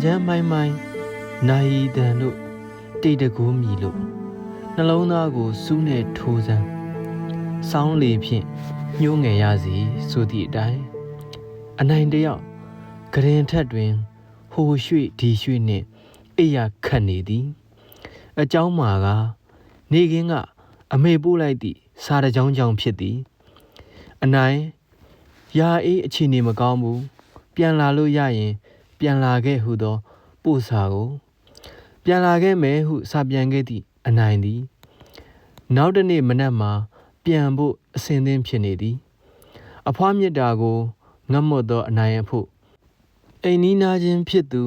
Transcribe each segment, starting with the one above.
ချမ်းမိုင်းမိုင်းနိုင်တန်တို့တိတ်တကူးမြည်လို့နှလုံးသားကိုစူးနဲ့ထိုးစမ်းဆောင်းလေဖြင့်ညှိုးငယ်ရစီဆိုသည့်အတိုင်းအနိုင်တယောက်ကရင်ထက်တွင်ဟိုရွှေ့ဒီရွှေ့နှင့်အိယာခတ်နေသည်အเจ้าမာကနေခင်းကအမေပို့လိုက်သည့်စားတကြောင်ကြောင့်ဖြစ်သည်အနိုင်ရာအေးအခြေအနေမကောင်းဘူးပြန်လာလို့ရရင်ပြန်လာခဲ့ဟုသောပို့စာကိုပြန်လာခဲ့မယ်ဟုစာပြန်ခဲ့သည့်အနိုင်သည်နောက်တစ်နေ့မနက်မှာပြန်ဖို့အဆင်သင့်ဖြစ်နေသည်အဖွားမြတ်တာကိုငတ်မွတ်သောအနိုင်အဖို့အိမ်နီးနားချင်းဖြစ်သူ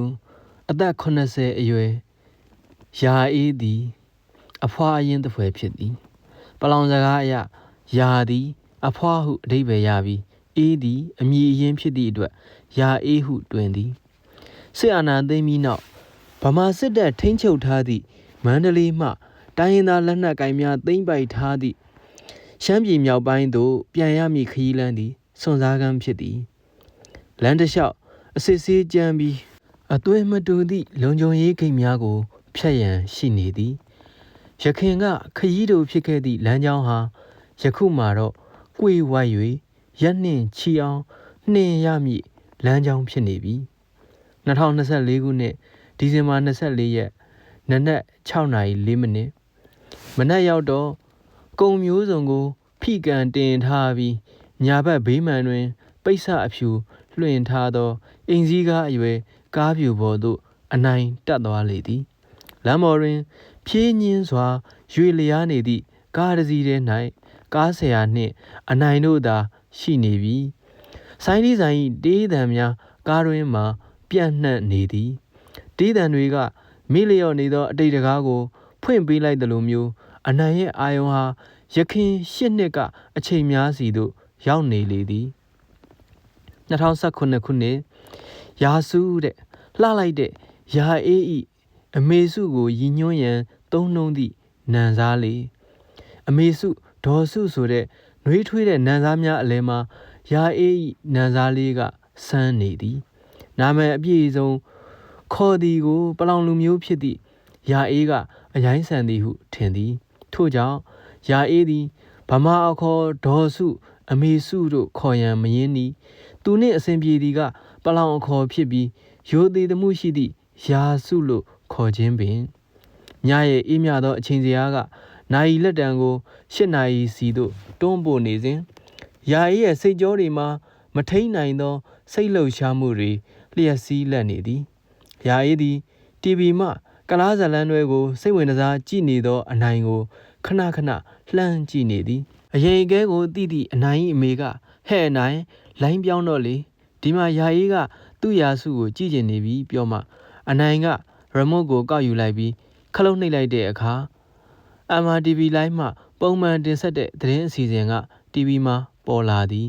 အသက်80အရွယ်ရာအေးသည်အဖွားအရင်တဖွယ်ဖြစ်သည်ပလောင်စကားအရရာသည်အဖွားဟုအဓိပ္ပာယ်ရပြီးအေးသည်အမည်အရင်းဖြစ်သည့်အတွက်ရာအေးဟုတွင်သည်စစ်အာဏာသိမ်းပြီးနောက်ဗမာစစ်တပ်ထိန်းချုပ်ထားသည့်မန္တလေးမှတိုင်းရင်းသားလက်နက်ကိုင်များသိမ်းပိုက်ထားသည့်ရှမ်းပြည်မြောက်ပိုင်းသို့ပြန်ရမည့်ခရီးလမ်းသည်စွန့်စားကမ်းဖြစ်သည်လမ်းတစ်လျှောက်အစစ်ဆေးကြမ်းပြီးအသွေးမတူသည့်လုံခြုံရေးဂိတ်များကိုဖျက်ရန်ရှိနေသည်ရခင်ကခရီးတို့ဖြစ်ခဲ့သည့်လမ်းကြောင်းဟာယခုမှတော့ကွေဝိုက်၍ရက်နှင့်ချီအောင်နှင်ရမည့်လမ်းကြောင်းဖြစ်နေပြီ2024ခုနှစ်ဒီဇင်ဘာ24ရက်နနက်6:04မိနစ်မနက်ရောက်တော့ကုံမျိုးစုံကိုဖိကန်တင်ထားပြီးညာဘက်ဘေးမှန်တွင်ပိတ်ဆအဖြူလွှင့်ထားသောအင်စည်းကားအရွယ်ကားပြူပေါ်သို့အနိုင်တက်သွားလေသည်လမ်းပေါ်တွင်ဖြည်းညင်းစွာရွေလျားနေသည့်ကားတစ်စီးထဲ၌ကားဆရာနှင့်အနိုင်တို့သာရှိနေပြီးဆိုင်းဒီဆိုင်၏တေးသံများကားတွင်မှပြန့်နှံ့နေသည်တေးသံတွေကမိလျော့နေသောအတိတ်တကားကိုဖွင့်ပေးလိုက်သလိုမျိုးအနိုင်ရဲ့အာယုံဟာယခင်8နှစ်ကအချိန်များစီသို့ရောက်နေလေသည်2019ခုနှစ်ရာစုတဲ့လှလိုက်တဲ့ရာအေးဤအမေစုကိုရည်ညွှန်းရန်သုံးနှုံးသည့်နန်စားလေးအမေစုဒေါ်စုဆိုတဲ့နှွေးထွေးတဲ့နန်စားများအလဲမှာရာအေးဤနန်စားလေးကစမ်းနေသည်နာမည်အပြည့်စုံခေါ်သည်ကိုပလောင်လူမျိုးဖြစ်သည့်ရာအေးကအရိုင်းဆန်သည်ဟုထင်သည်ထို့ကြောင့်ရာအေးသည်ဗမာအခေါ်ဒေါ်စုအမေစုတို့ခေါ်ရန်မရင်းနီသူနှင့်အစဉ်ပြေသည်ကပလောင်အခေါ်ဖြစ်ပြီးရိုသေသမှုရှိသည့်ရာစုလို့ခေါ်ခြင်းပင်ညရဲ့အေးမြသောအချိန်စရာကနိုင်လက်တံကို8နာရီစီသို့တွန်းပို့နေစဉ်ရာအေးရဲ့စိတ်ကြောတွေမှာမထိန်နိုင်သောစိတ်လှုပ်ရှားမှုတွေလျှက်စီးလက်နေသည်ရာအေးသည် TV မှကလားဇလန်းတွေကိုစိတ်ဝင်စားကြည့်နေသောအနိုင်ကိုခဏခဏလှမ်းကြည့်နေသည်အရင်ကဲကိုတိတိအနိုင်အမေကဟဲ့အနိုင်လိုင်းပြောင်းတော့လေဒီမှာယာအေးကသူ့ရာစုကိုကြည့်ကျင်နေပြီပြောမှအနိုင်ကရီမို့ကိုကောက်ယူလိုက်ပြီးခလုတ်နှိပ်လိုက်တဲ့အခါ MRTV လိုင်းမှပုံမှန်တင်ဆက်တဲ့သတင်းအစီအစဉ်က TV မှာပေါ်လာသည်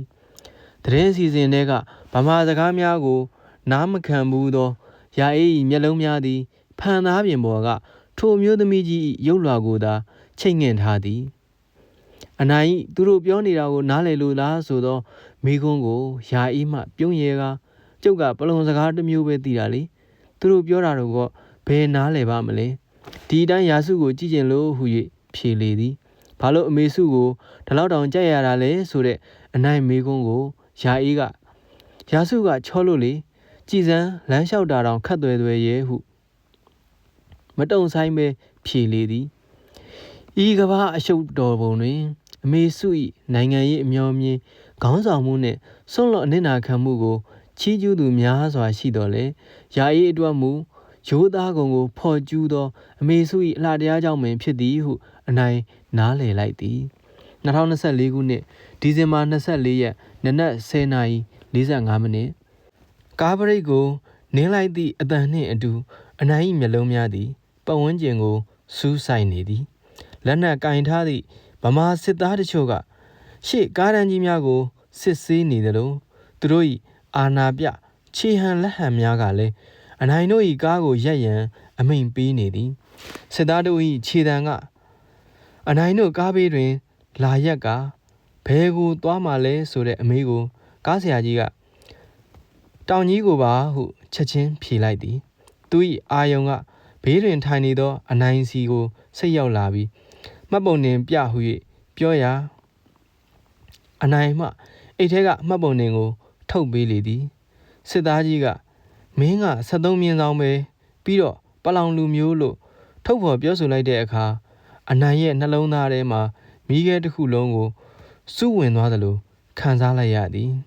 သတင်းအစီအစဉ်တွေကဗမာစကားများကိုနားမခံဘူးသောရာအေး၏မျက်လုံးများသည်ဖန်သားပြင်ပေါ်ကထိုမျိုးသမီးကြီး၏ရုပ်လွှာကိုသာချိတ်ငင်ထားသည်အနိုင်သူတို့ပြောနေတာကိုနားလည်လို့လားဆိုသောမိခွန်းကိုရာအေးမှပြုံးရဲကကျုပ်ကပလုံစကားတစ်မျိုးပဲသိတာလေသူတို့ပြောတာတော့ဘယ်နားလည်ပါမလဲဒီအတိုင်းရာစုကိုကြည့်ကျင်လို့ဟူ၍ဖြေလေသည်ဘာလို့အမေစုကိုဒီလောက်တောင်ကြိုက်ရတာလဲဆိုတဲ့အနိုင်မိခွန်းကိုရာအေးကရာစုကချောလို့လေကြည်စမ်းလမ်းလျှောက်တာတောင်ခတ်သွဲသွဲရဲဟုမတုံဆိုင်ပဲဖြေလေသည်ဤကဘာအရှုပ်တော်ပုံတွင်အမေစု၏နိုင်ငံရေးအမျှော်မြင်ခေါင်းဆောင်မှုနှင့်ဆွန့်လွတ်အနစ်နာခံမှုကိုချီးကျူးသူများစွာရှိတော်လဲယာအေးအတွက်မူရိုးသားကုန်ကိုဖော်ကျူးသောအမေစု၏အလှတရားကြောင့်ပင်ဖြစ်သည်ဟုအနိုင်နားလည်လိုက်သည်2024ခုနှစ်ဒီဇင်ဘာ24ရက်နနက်10:45မိနစ်ကားဘရိတ်ကိုနင်းလိုက်သည့်အတန်နှင့်အတူအနိုင်၏မျက်လုံးများသည်ပတ်ဝန်းကျင်ကိုစူးဆိုင်နေသည်လက်နက်ကင်ထားသည့်ဗမာစစ်သားတို့ကရှေ့ကားတန်းကြီးများကိုစစ်ဆေးနေသလိုသူတို့၏အာဏာပြခြေဟန်လက်ဟန်များကလည်းအနိုင်တို့၏ကားကိုရက်ရန်အမိန့်ပေးနေသည်စစ်သားတို့၏ခြေတံကအနိုင်တို့ကားဘေးတွင်လာရက်ကဘဲကိုသွားမှလဲဆိုတဲ့အမေးကိုကားဆရာကြီးကတောင်ကြီးကိုပါဟုချက်ချင်းဖြေလိုက်သည် Tui Ayonga, Bedrin Tiny Do, a 9 Sigo, say your labi. Mabonin Piahui, Pioya Anaima, Etega Maboningo, Toby lady. Sedajiga, Minga, Sadomian Alme, Pido, Palang Lumulo, Topo Biosu like their car, Anaye Nalona Rema, Miguel Hulongo, Suwin Wadalo, Kanzala Yadi.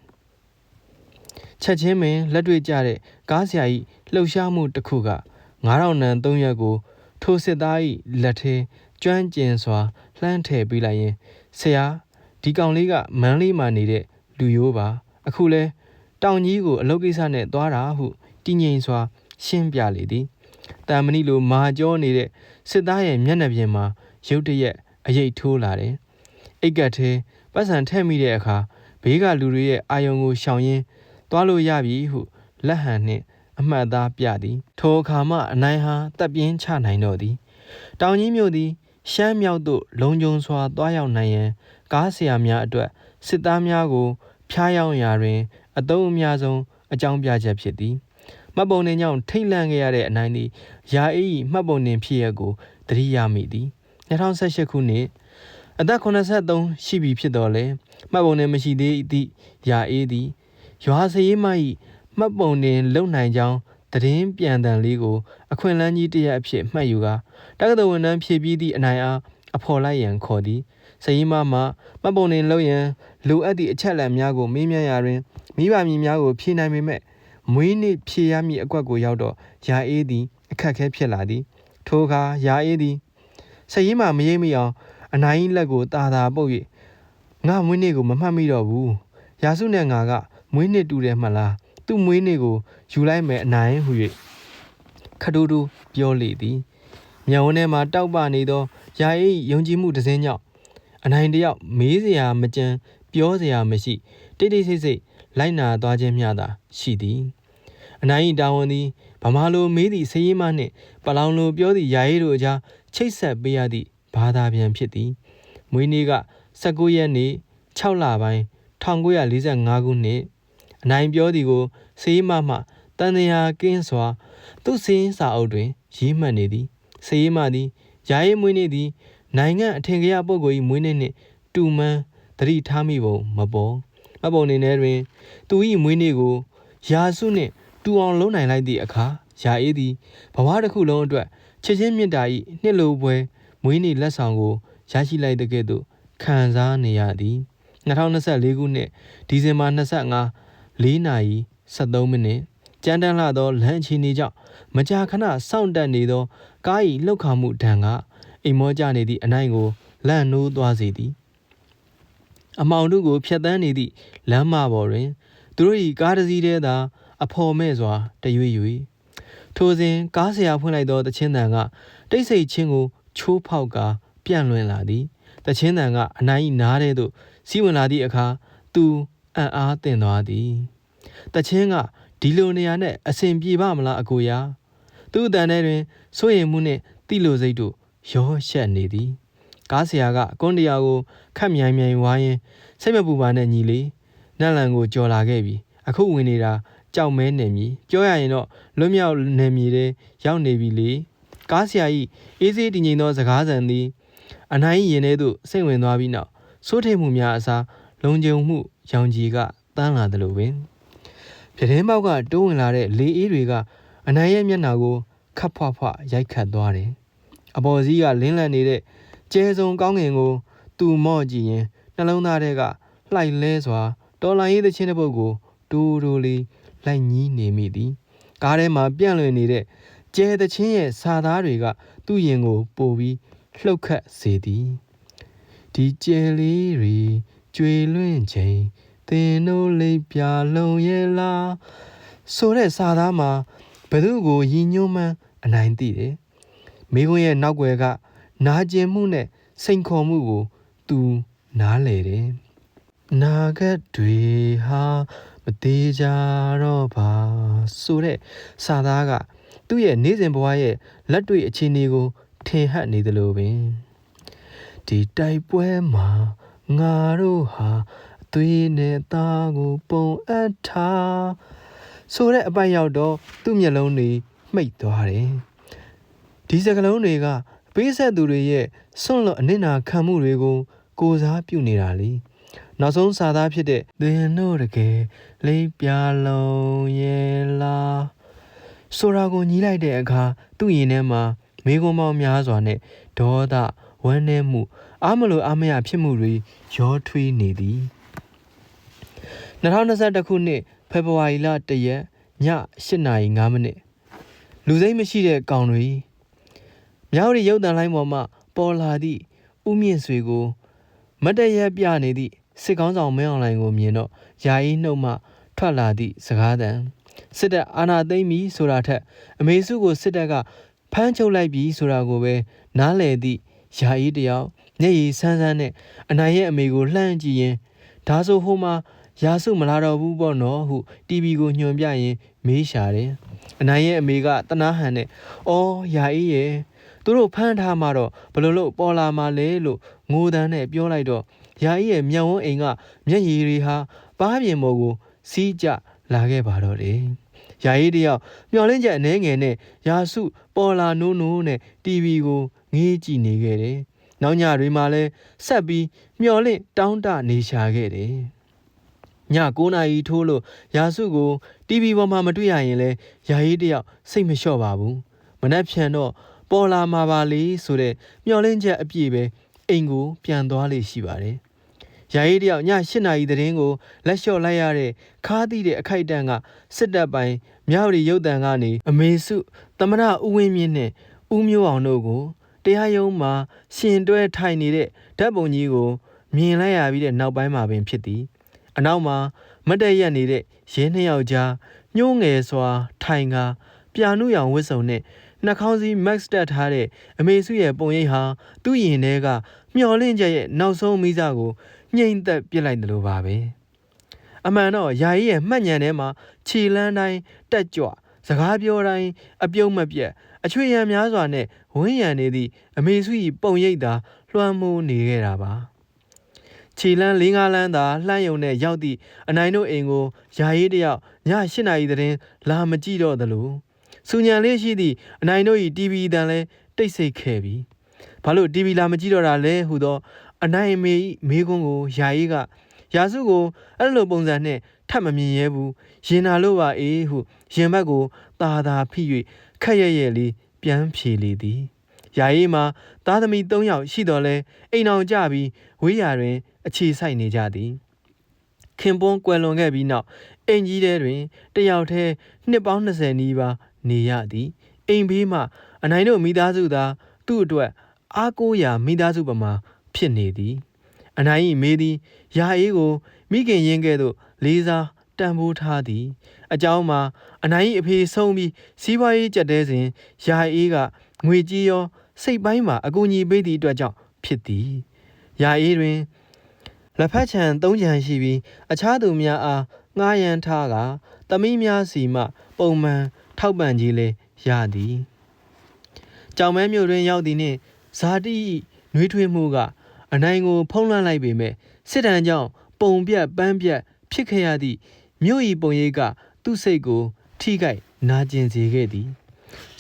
Chacheme, Ladwe Jare, Gaziai, Loshamu Takuga, Ngaran Donyago, Tosedai, Latte, Juan Jenswa, Lante Bilaye, Sea, Digon Liga, Manly Manide, Luyoba, Akule, Down Yigo, Logisane, Dora, who, Dinyenswa, Shimbia lady. Tamanilo, Majo needed, Sedai, Yanabiema, Yote, a ye two lade. Egate, Basan Temideka, Bega Lurie, Ayongo Shaoyin, Dwalo Yabi, who, Lahane, Amada Piadi, Tokama, Naiha, Tabien Chana Nodi. Down Yimodi, Sham Yaudo, Long Jonswa, Doyao Nayan, Garcia Mia Dwe, Sidamiago, Piao Yarin, a Dome Yazon, a Jambia Japidi. Mabonin young Tailang at 90, Yai, Mabonin Piago, 3 Yamidi. Neton Sashakuni. A Dakona sat down, she be Pidole, Mabonin Machide, di, Ya edi. You have say my Mabonin, Low Nine, the Rim Piandan Ligo, a Quinlangi dear Pip Mayuga, Dagado and Pibidi and I are a Polian Cody. Say Mamma, Mabonin Loyan, Lu at the Chalam Yago, Mimia Yarin, Miba Miago, Pina Mime. Muini Piami Aquago Yaudo, Ya edi, a Kake Pialadi, Toga, Ya edi. Sayima Miamia, a 9 Lago Dada Boy. Now Munego, Mamamido Woo. Yasunanga, Muini do the Mala, 2 Muinego, July me 9 Hui. Kadudu, your lady. Miaonema Tauba Nido, Yai, Yonjimu the Zenya. And I end up, Mizia Majan, Biozia Messi. Did he say, Lina Dajem Yada, Shidi. And I down the Pamalo made the same money, Palano Biodi Yairoja, Chase Beadi, Badabian Pity. Muiniga, Sagoyani, Chaulabai, Tanguya Liza Nagune. And I Biodigo, say Mamma, Tania Gainswa, those things are outway, Jimanidi, say Madi, Jai Munidi, Nanga Tengia Bogoi Munine, 2 man, 3 Tamibo, Mabo, Mabon in Erin, 2 Munigo, Yasune. 2 on low night like the aka, Ya edi, Pawada Kulon dra, Chejim Dai, Nilo Bue, Muini Lasango, Yashi like the Gedo, Kanza Niadi, Natanasa Legune, Dizema Nasanga, Linai, Sadomine, Jandanado, Lanchinija, Majakana, Sound Danido, Gai Lokamu Tanga, Emojanidi, Anango, Lanu Dwazidi. Amaunugo Piadanidi, Lama Borin, 3 Gardazida. A poor mezwa, the Yui. Tozin, Garcia Punaido, the Chinanga, they say Chingo, Chu Pauga, Pianluen Ladi, the Chinanga, Nai Naredo, Siwan Ladi Aka, 2 and Artenadi. The Chinga, Diloniane, a same Bibamla Agoya. 2 Danerin, Soye Mune, Dilo Zedo, your shed nedi. Garciaga, Gondiago, Kamiami Wayan, Semabuban and Nili, Nalango Jola Gabi, a cool winida. ကြောက်မဲနေမည်ပြောရရင်တော့လွတ်မြောက်နေမည်တဲ့ရောက်နေပြီလေကားဆရာကြီးအေးစေးတည်ငြိမ်သောစကားစံသည်အနိုင်ရင်ထဲသို့စိတ်ဝင်သွားပြီးနောက်စိုးထိတ်မှုများအစားလုံခြုံမှုရောင်ကြီးကတန်းလာတယ်လို့ပင်ပြတင်းပေါက်ကတိုးဝင်လာတဲ့လေအေးတွေကအနိုင်ရဲ့မျက်နှာကိုခပ်ဖွားဖွားရိုက်ခတ်သွားတယ်အပေါ်စီးကလင်းလန့်နေတဲ့ကျဲစုံကောင်းငင်ကိုသူ့မော့ကြည့်ရင်နှလုံးသားထဲကလှိုက်လဲစွာတော်လိုင်းရေးသချင်းတစ်ပုဒ်ကိုတူတူလေးလိုက်ညီးနေမိသည်ကားထဲမှာပြန့်လွင်နေတဲ့ကျဲသချင်းရဲ့စာသားတွေကသူ့ရင်ကိုပို့ပြီးလှုပ်ခတ်စေသည်ဒီကျဲလေးတွေကျွေလွင့်ချိန်သင်တို့လိပ်ပြလုံးရဲ့လားဆိုတဲ့စာသားမှာဘယ်သူကိုရည်ညွှန်းမှန်းအနိုင်သိတယ်မိခွန်းရဲ့နောက်ွယ်ကနာကျင်မှုနဲ့စိန်ခေါ်မှုကိုသူနားလေတယ်နာဂတ်တွေဟာမသေးကြတော့ပါဆိုတဲ့စာသားကသူ့ရဲ့နေ့စဉ်ဘဝရဲ့လက်တွေ့အခြေအနေကိုထင်ဟပ်နေတယ်လို့ပင်ဒီတိုက်ပွဲမှာငါတို့ဟာအသွေးနဲ့သားကိုပုံအပ်ထားဆိုတဲ့အပိုက်ရောက်တော့သူ့မျက်လုံးတွေ မိတ်သွားတယ်ဒီစကလုံးတွေကပေးဆက်သူတွေရဲ့စွန့်လွတ်အနစ်နာခံမှုတွေကိုကိုစားပြုနေတာလေနောက်ဆုံးစာသားဖြစ်တဲ့သင်တို့တကယ်လေးပြလုံးရဲ့လားဆိုတာကိုညီးလိုက်တဲ့အခါသူ့ရင်ထဲမှာမေးခွန်းပေါင်းများစွာနဲ့ဒေါသဝမ်းနည်းမှုအားမလိုအားမရဖြစ်မှုတွေရောထွေးနေသည်2021ခုနှစ်ဖေဖော်ဝါရီလ1ရက်ည8:05မိနစ်လူစိမ့်မရှိတဲ့ကောင်တွေမြောက်ရီရုပ်သံလိုင်းပေါ်မှပေါ်လာသည့်ဥမြင့်ဆွေကိုမတ်တရက်ပြနေသည့်စစ်ကောင်းဆောင်မင်းအောင်လှိုင်ကိုမြင်တော့ယာယီနှုတ်မှထွက်လာသည့်စကားသံစစ်တပ်အာဏာသိမ်းပြီးဆိုတာထက်အမေစုကိုစစ်တပ်ကဖမ်းချုပ်လိုက်ပြီးဆိုတာကိုပဲနားလည်သည့်ယာယီတယောက်မျက်ရည်ဆန်းဆန်းနဲ့အနိုင်ရဲ့အမေကိုလှမ်းကြည့်ရင်ဒါဆိုဟိုမှာရာစုမလာတော့ဘူးပေါ့နော်ဟု TV ကိုညွှန်ပြရင်မေးရှာတယ်အနိုင်ရဲ့အမေကတနာဟန်နဲ့အော်ယာအေးရဲ့သူတို့ဖမ်းထားမှတော့ဘယ်လိုလုပ်ပေါ်လာမှလဲလို့ငိုတန်းနဲ့ပြောလိုက်တော့ယာအေးရဲ့မြောင်ဝန်းအိမ်ကမျက်ရည်တွေဟာပါးပြင်ပေါ်ကိုစီးကျလာခဲ့ပါတော့တယ်ယာအေးတယောက်မျောလင်းချက်အနေငယ်နဲ့ရာစုပေါ်လာနိုးနိုးနဲ့ TV ကိုငေးကြည့်နေခဲ့တယ်နောက်ညတွေမှာလဲဆက်ပြီးမျောလင့်တောင်းတနေရှာခဲ့တယ်ည9နာရီထိုးလို့ရာစုကို TV ပေါ်မှာမတွေ့ရရင်လဲယာရေးတယောက်စိတ်မလျှော့ပါဘူးမနှက်ဖြန်တော့ပေါ်လာမှာပါလေဆိုတဲ့မျောလင်းချက်အပြည့်ပဲအိမ်ကိုပြန်သွားလေရှိပါတယ်ယာရေးတယောက်ည8နာရီသတင်းကိုလက်လျှော့လိုက်ရတဲ့ခါးသီးတဲ့အခိုက်အတန့်ကစစ်တပ်ပိုင်းမြောက်ရီရုပ်တံကနေအမေစုသမရဦးဝင်းမြင့်နဲ့ဦးမျိုးအောင်တို့ကိုတရားရုံးမှာရှင်တွဲထိုင်နေတဲ့ဓာတ်ပုံကြီးကိုမြင်လိုက်ရပြီးတဲ့နောက်ပိုင်းမှာပင်ဖြစ်သည်အနောက်မှာမတ်တက်ရက်နေတဲ့ရဲနှစ်ယောက်ကြားညှိုးငယ်စွာထိုင်ကာပြာနုရောင်ဝတ်စုံနဲ့နှာခေါင်းစည်း max တက်ထားတဲ့အမေစုရဲ့ပုံရိပ်ဟာသူ့ရင်ထဲကမျောလင့်ချက်ရဲ့နောက်ဆုံးမိစားကိုညှိမ့်သက်ပစ်လိုက်တယ်လို့ပါပဲအမှန်တော့ယာယီရဲ့မှတ်ဉာဏ်ထဲမှာခြေလန်းတိုင်းတက်ကြွစကားပြောတိုင်းအပြုံးမပြတ်အချွေရံများစွာနဲ့ဝန်းရံနေသည့်အမေစု၏ပုံရိပ်သာလွှမ်းမိုးနေခဲ့တာပါခြေလန်း၄-၅လန်းသာလှမ်းယုံနဲ့ရောက်သည့်အနိုင်တို့အိမ်ကိုယာယီတယောက်ည8နာရီသတင်းလာမကြည့်တော့သလိုစူညံလေးရှိသည့်အနိုင်တို့၏ TV တန်လဲတိတ်ဆိတ်ခဲ့ပြီဘာလို့ TV လာမကြည့်တော့တာလဲဟူသောအနိုင်အမေ၏မေးခွန်းကိုယာယီကရာစုကိုအဲ့လိုပုံစံနဲ့ထပ်မမြင်ရဲဘူးရင်နာလို့ပါအေးဟုရင်ဘက်ကိုသာသာဖိ၍ခက်ရဲရဲလေးပြန်ဖြေလေသည်ယာယီမှာသားသမီး3ယောက်ရှိတော်လဲအိမ်အောင်ကြပြီးဝေးရာတွင်အခြေစိုက်နေကြသည်ခင်ပွန်းကွယ်လွန်ခဲ့ပြီးနောက်အိမ်ကြီးထဲတွင်တယောက်တည်းနှစ်ပေါင်း20နီးပါးနေရသည်အိမ်ဘေးမှအနိုင်တို့မိသားစုသာသူ့အတွက်အားကိုးရာမိသားစုပမာဖြစ်နေသည်အနိုင်၏မေးသည်ယာအေးကိုမိခင်ရင်းကဲ့သို့လေးစားတန်ဖိုးထားသည်အကြောင်းမှာအနိုင်၏အဖေဆုံးပြီးစီးပွားရေးကြက်တဲစဉ်ယာအေးကငွေကြီးရောစိတ်ပိုင်းမှာအကူအညီပေးသည့်အတွက်ကြောင့်ဖြစ်သည်ယာအေးတွင်လက်ဖက်ခြံ3ခြံရှိပြီးအခြားသူများအားငှားရမ်းထားကသမီးများစီမှပုံမှန်ထောက်ပံ့ကြီးလေးရသည်ကြောင်မဲမြို့တွင်ရောက်သည်နှင့်ဇာတိ၏နှွေးထွေးမှုကအနိုင်ကိုဖုံးလွှမ်းလိုက်ပေမဲ့စစ်တမ်းကြောင့်ပုံပြတ်ပန်းပြတ်ဖြစ်ခဲ့ရသည့်မြို့၏ပုံရိပ်ကသူ့စိတ်ကိုထိခိုက်နာကျင်စေခဲ့သည်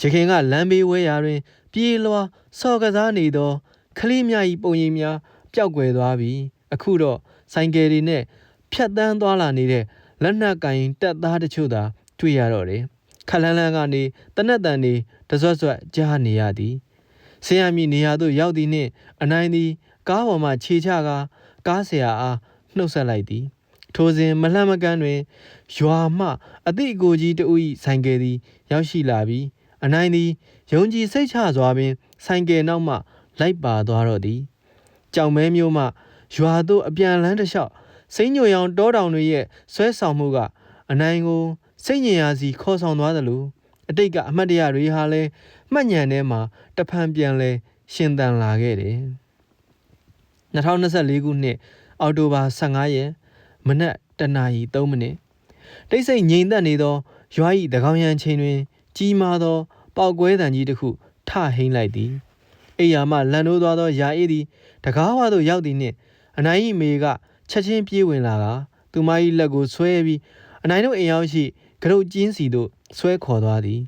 ရခင်ကလမ်းဘေးဝဲရာတွင်ပြေးလွှာဆော်ကစားနေသောကလေးများ၏ပုံရိပ်များပျောက်ကွယ်သွားပြီးအခုတော့ဆိုင်ကယ်တွေနဲ့ဖြတ်တန်းသွားလာနေတဲ့လက်နက်ကင်တပ်သားတချို့သာတွေ့ရတော့တယ်ခက်လန်းလန်းကနေတနက်တန်တွေတဆွတ်ဆွတ်ကြားနေရသည်ဆင်းရမည့်နေရာသို့ရောက်သည်နှင့်အနိုင်သည်ကားပေါ်မှခြေချကားဆရာအားနှုတ်ဆက်လိုက်သည်ထိုစဉ်မလှမ်းမကမ်းတွင်ရွာမှအသည့်အကိုကြီးတဦး၏ဆိုင်ကယ်သည်ရောက်ရှိလာပြီးအနိုင်သည်ယုံကြည်စိတ်ချစွာပင်ဆိုင်ကယ်နောက်မှလိုက်ပါသွားတော့သည်ကြောင်မဲမျိုးမှရွာသို့အပြန်လန်းတစ်လျှောက်စိမ့်ညိုရောင်တောတောင်တွေရဲ့ဆွဲဆောင်မှုကအနိုင်ကိုစိတ်ညင်ရာစီခေါ်ဆောင်သွားသလိုအတိတ်ကအမှတ်တရတွေဟာလည်းမှတ်ဉာဏ်ထဲမှာတဖန်ပြန်လဲရှင်သန်လာခဲ့တယ်2024ခုနှစ်အောက်တိုဘာ15ရက်မနက်1:03မိနစ်တိတ်ဆိတ်ငြိမ်သက်နေသောရွာ၏တကောင်ရန်ချိန်တွင်ကြီးမားသောပေါက်ကွဲသံကြီးတစ်ခုထဟိမ့်လိုက်သည်အိယာမှလန်နိုးသွားသောယာအေးသည်တကားဝသို့ရောက်သည်နှင့်အနိုင်၏မေကချက်ချင်းပြေးဝင်လာကသူမ၏လက်ကိုဆွဲပြီးအနိုင်တို့အိမ်ရောက်ရှိကရုတ်ကျင်းစီသို့ဆွဲခေါ်သွားသည်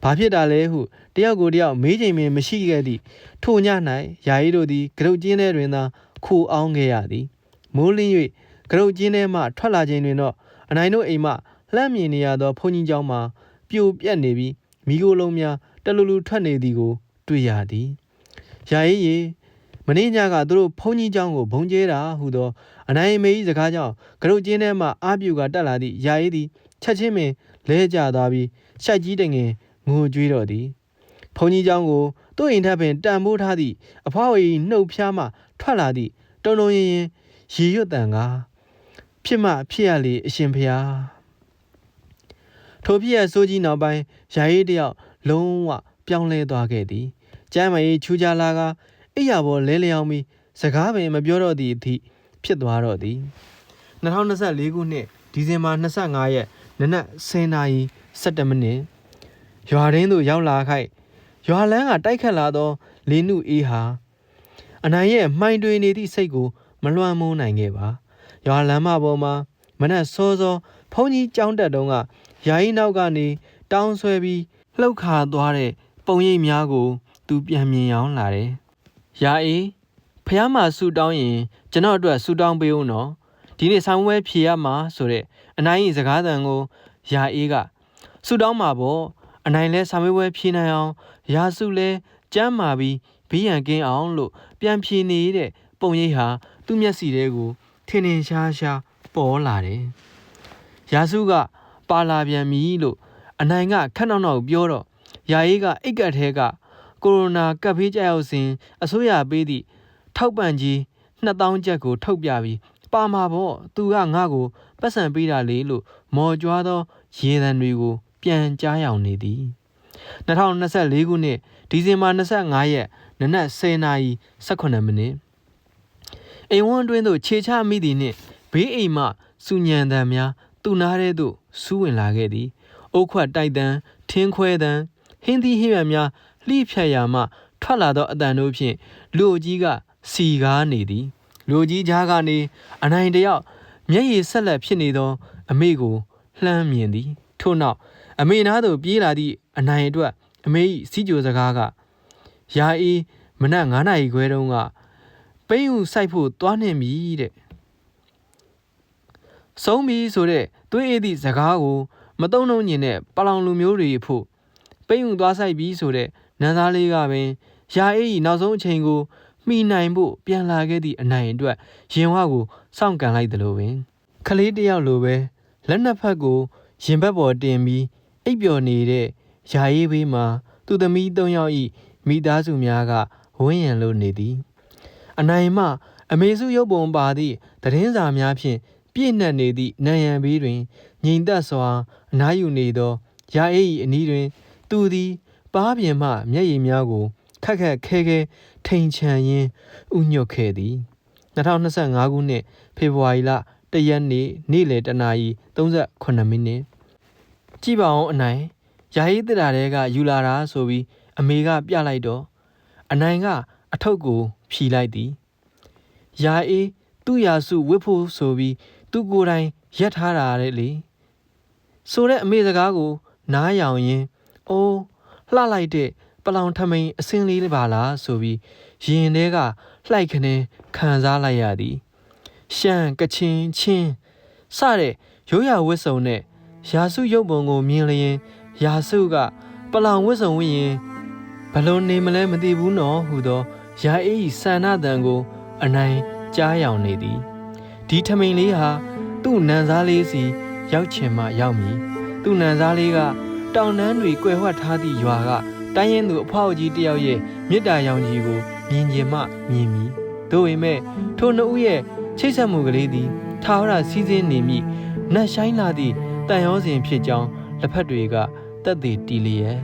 ဘာဖြစ်တာလဲဟုတယောက်ကိုတယောက်မေးချိန်ပင်မရှိခဲ့သည့်ထိုည၌ယာယီတို့သည်ကရုတ်ကျင်းထဲတွင်သာခိုအောင်ခဲ့ရသည်မိုးလင်း၍ကရုတ်ကျင်းထဲမှထွက်လာချိန်တွင်တော့အနိုင်တို့အိမ်မှလှမ်းမြင်နေရသောဘုန်းကြီးကျောင်းမှာပြိုပြက်နေပြီးမိโกလုံးများတလူလူထွက်နေသည်ကိုတွေ့ရသည်ယာယီရေမနေ့ညကသူတို့ဘုန်းကြီးကျောင်းကိုဘုံကျဲတာဟုသောအနိုင်မေကြီးစကားကြောင့်ကရုတ်ကျင်းထဲမှအားပြူကတက်လာသည့်ယာယီသည်ချက်ချင်းပင်လဲကျသွားပြီးရှိုက်ကြီးတငယ်ငိုကြွေးတော့သည်ဘုန်းကြီးကျောင်းကိုသူ့အိမ်ထက်ပင်တန်ဖိုးထားသည့်အဖွားဝေကြီးနှုတ်ဖျားမှထွက်လာသည့်တုံတုံရင်ရင်ရေရွတ်တန်ကားဖြစ်မှဖြစ်ရလေအရှင်ဖျားထိုဖြစ်ရဆိုးကြီးနောက်ပိုင်းယာယီတယောက်လုံးဝပြောင်းလဲသွားခဲ့သည်ကျမ်းမကြီးချူကြလာကအိယာပေါ်လဲလျောင်းပြီးစကားပင်မပြောတော့သည့်အထိဖြစ်သွားတော့သည်2024ခုနှစ်ဒီဇင်ဘာ25ရက်နနက်10:17မိနစ်ရွာရင်းသို့ရောက်လာခိုက်ရွာလန်းကတိုက်ခတ်လာသောလေနုအေးဟာအနိုင်ရဲ့မှိုင်တွေနေသည့်စိတ်ကိုမလွှမ်းမိုးနိုင်ခဲ့ပါရွာလန်းမပေါ်မှာမနက်စောစောဘုန်းကြီးကျောင်းတက်တုန်းကယာယီနောက်ကနေတောင်းဆွဲပြီးလှုပ်ခါသွားတဲ့ပုံရိပ်များကိုသူပြန်မြင်ရောင်းလာတယ်ယာအေးဖះမှာဆူတောင်းရင်ကျွန်တော်အတွက်ဆူတောင်းပေးဦးနော်ဒီနေ့ဆောင်းဝဲဖြေရမှာဆိုတဲ့အနိုင်ကြီးစကားသံကိုယာအေးကဆူတောင်းမှာပေါ့အနိုင်လဲဆောင်းဝဲဖြေနိုင်အောင်ရာစုလဲကျမ်းမာပြီးဘေးရန်ကင်းအောင်လို့ပြန်ဖြေနေတဲ့ပုံရိပ်ဟာသူ့မျက်စီထဲကိုထင်ထင်ရှားရှားပေါ်လာတယ်ရာစုကပါလာပြန်ပြီလို့အနိုင်ကခက်နောက်နောက်ပြောတော့ယာအေးကအိတ်ကတ်ထဲကကိုရိုနာကပ်ဖေးကြောက်စဉ်အစိုးရပေးသည့်ထောက်ပံ့ကြီး2000ကျပ်ကိုထုတ်ပြပြီးပါမှာပေါ့သူကငါ့ကိုပတ်စံပေးတာလေလို့မော်ကြွားသောရေသံတွေကိုပြန်ကြားရောက်နေသည်2024ခုနှစ်ဒီဇင်ဘာ25ရက်နနက်10:18မိနစ်အိမ်ဝန်းတွင်းသို့ခြေချမိသည်နှင့်ဘေးအိမ်မှစူညံတံများသူ့နားထဲသို့စူးဝင်လာခဲ့သည်အုတ်ခွက်တိုက်တံထင်းခွဲတံဟင်းသီးဟင်းရွက်များလှိဖြတ်ရာမှထွက်လာသောအတန်တို့ဖြင့်လူကြီးကစီကားနေသည်လူကြီးကြားကနေအနိုင်တယောက်မျက်ရည်ဆက်လက်ဖြစ်နေသောအမေကိုလှမ်းမြင်သည်ထို့နောက်အမေနားသို့ပြေးလာသည့်အနိုင်အတွက်အမေ၏စီးကြိုစကားကယာအေးမနက်9နာရီခွဲတုန်းကပိန်းဦးစိုက်ဖို့သွားနှင်ပြီတဲ့ဆုံးပြီဆိုတဲ့သွေးအေးသည့်စကားကိုမတုံ့နှုံညင်တဲ့ပလောင်လူမျိုးတွေဖို့ပိန်းဦးသွားဆိုင်ပြီဆိုတဲ့နန်းသားလေးကပင်ယာအေး၏နောက်ဆုံးအချိန်ကိုမိနိုင်ဖို့ပြန်လာခဲ့သည့်အနိုင်အတွက်ရင်ဝကိုစောင့်ကန်လိုက်သလိုပင်ခလေးတယောက်လိုပဲလက်နှစ်ဖက်ကိုရင်ဘက်ပေါ်တင်ပြီးအိပ်ပျော်နေတဲ့ယာအေးဘေးမှာသူသမီး3ယောက်၏မိသားစုများကဝန်းရံလို့နေသည်အနိုင်မှအမေစုရုပ်ပုံပါသည့်သတင်းစာများဖြင့်ပြည့်နှက်နေသည့်နံရံဘေးတွင်ငြိမ်သက်စွာအနားယူနေသောယာအေး၏အနီးတွင်သူသည်ပါးပြင်မှမျက်ရည်များကိုခက်ခက်ခဲခဲထိန်ချန်ရင်းဥညွတ်ခဲ့သည်2025ခုနှစ်ဖေဖော်ဝါရီလ1ရက်နေ့နေ့လယ်1:38မိနစ်ကြည့်ပါအောင်အနိုင်ယာယီတစ်တာတဲကယူလာတာဆိုပြီးအမေကပြလိုက်တော့အနိုင်ကအထုပ်ကိုဖြီလိုက်သည်ယာအေးသူ့ရာစုဝစ်ဖို့ဆိုပြီးသူ့ကိုယ်တိုင်ရက်ထားတာလေဆိုတဲ့အမေစကားကိုနားယောင်ရင်းအိုးလှလိုက်တဲ့ပလောင်ထမိန်အစင်းလေးပါလားဆိုပြီးရင်ထဲကလှိုက်ခနဲခံစားလိုက်ရသည်ရှမ်းကချင်ချင်းစတဲ့ရိုးရာဝတ်စုံနဲ့ရာစုရုပ်ပုံကိုမြင်လျင်ရာစုကပလောင်ဝတ်စုံဝင်ရင်ဘလို့နေမလဲမသိဘူးနော်ဟူသောယာအေးဆန္ဒတန်ကိုအနိုင်ကြားယောင်နေသည်ဒီထမိန်လေးဟာသူ့နန်းစားလေးစီရောက်ချင်မှရောက်မည်သူ့နန်းစားလေးကတောင်တန်းတွေကွယ်ဝှက်ထားသည့်ရွာကတိုင်းရင်းသူအဖွားကြီးတယောက်ရဲ့မြစ်တာရောင်ကြီးကိုမြင်ချင်မှမြင်မည်သို့ပေမဲ့ထိုနှစ်ဦးရဲ့ချိတ်ဆက်မှုကလေးသည်ထာဝရစည်းစင်းနေမိနတ်ဆိုင်လာသည့်တန်ရောစဉ်ဖြစ်ကြောင်းလက်ဖက်တွေကတက်သေးတီလျက်